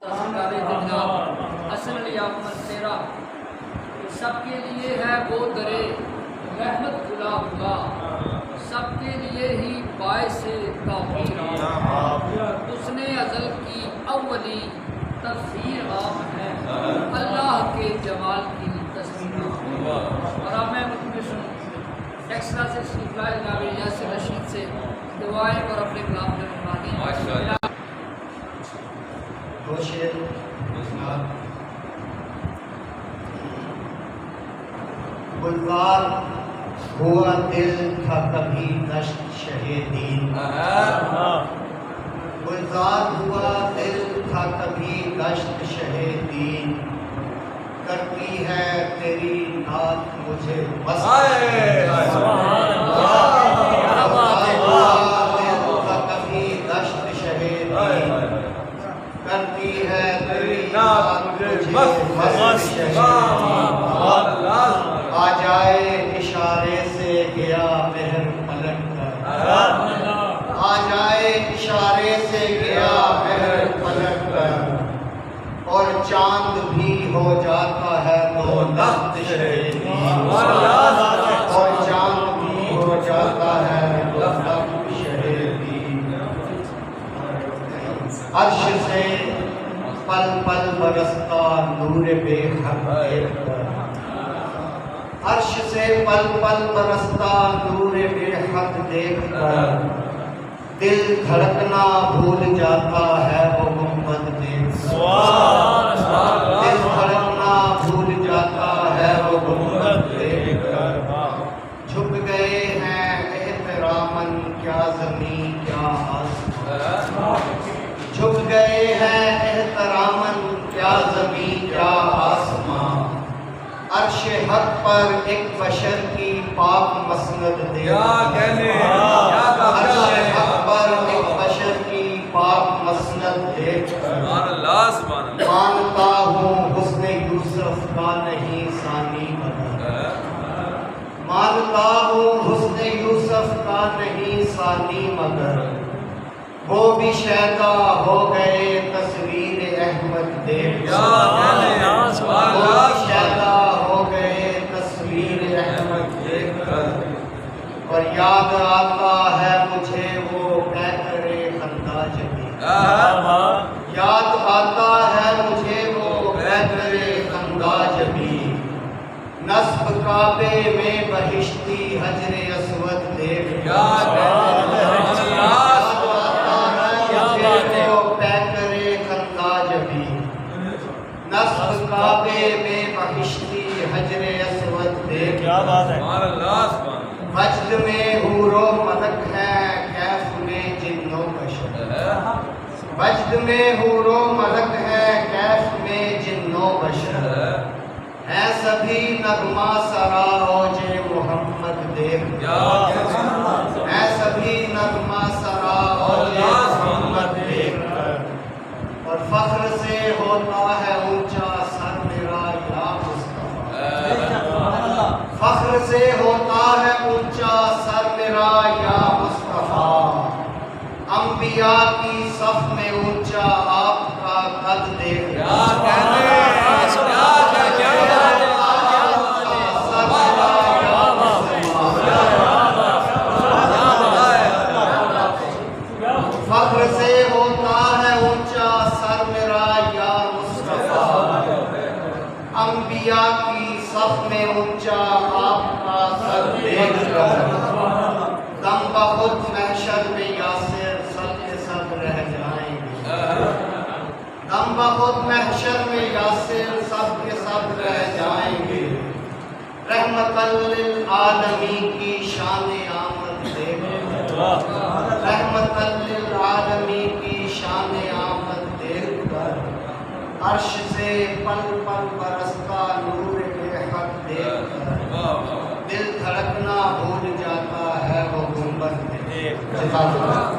جناب حسن علی احمد تیرا سب کے لیے ہے وہ درے رحمت کھلا ہوا، سب کے لیے ہی باعث تغیر اس نے ازل کی اولی تفسیر عام ہے، اللہ کے جمال کی تصویر اور اب میں موٹیویشن ایکسٹرا سے سیکھا جناب یاسر رشید سے دعائیں اور اپنے کلام میں فرمانے گلزار ہوا دل تھا کبھی دشت شہ دین، گلزار ہوا دل تھا کبھی دشت شہ دین، کرتی ہے تیری نعت مجھے بس کرتی ہے تیری نعت مجھے بس، آ جائے اشارے سے گیا مہر پلٹ کر، آ جائے اشارے سے گیا مہر پلٹ کر، اور چاند بھی ہو جاتا ہے تو نخت شہ دین، اور چاند بھی ہو جاتا ہے تو نخت شہ دین، عرش سے پل پل برستا نور بے حق دیکھ کر، عرش سے پل پل برستا نور بے حق دیکھ کر، دل دھڑکنا بھول جاتا ہے وہ گنبد دیکھ کر، دل دھڑکنا بھول جاتا ہے وہ گنبد دیکھ کر، جھک گئے ہیں احتراماً کیا زمین کیا آسمان، جھک گئے ہیں احتراماً کیا زمین کیا آسمان، عرش حق پر ایک بشر کی پاک مسند دیکھ کر، عرش حق پر ایک بشر کی پاک مسند دیکھ کر، مانتا ہوں حسن یوسف کا نہیں ثانی مگر، مانتا ہوں حسن یوسف کا نہیں ثانی مگر، وہ بھی شیدا ہو گئے تصویر احمد دیکھ کر، وہ بھی شیدا ہو گئے تصویر احمد دیکھ کر، اور یاد آتا ہے مجھے وہ قیصر خندہ جبین، یاد آتا ہے مجھے وہ قیصر خندہ جبین، نصب کعبے میں بہشتی حجر اسود دیکھ کر، نصب کعبے میں بہشتی حجر اسود دیکھ کر، وجد میں حور و ملک ہے کیف میں جن و بشر، وجد میں حور و ملک ہے کیف میں جن و بشر، ہے سبھی نغمہ سرا اوج محمد دیکھ کر، ہے سبھی نغمہ سرا اوج محمد دیکھ کر، اور فخر سے ہوتا ہے اونچا سر میرا یا مصطفیٰ، فخر سے ہوتا ہے اونچا سر میرا یا مصطفیٰ، انبیاء کی صف میں اونچا آپ کا قد دیکھ کر، فخر سے ہوتا ہے اونچا سر میرا یا مصطفیٰ، انبیاء کی صف میں اونچا آپ کا سر دیکھ کر، دم بخود محشر میں یاسر سب کے سب رہ جائیں گے، دم بخود محشر میں یاسر سب کے سب رہ جائیں گے، رحمت للعالمین کی شان آمد دیکھ کر، رحمت للعالمین کی شان آمد دیکھ کر، عرش سے پل پل برستا نور کے حق دیکھ کر، دل دھڑکنا بھول جاتا ہے وہ گنبد دیکھ کر۔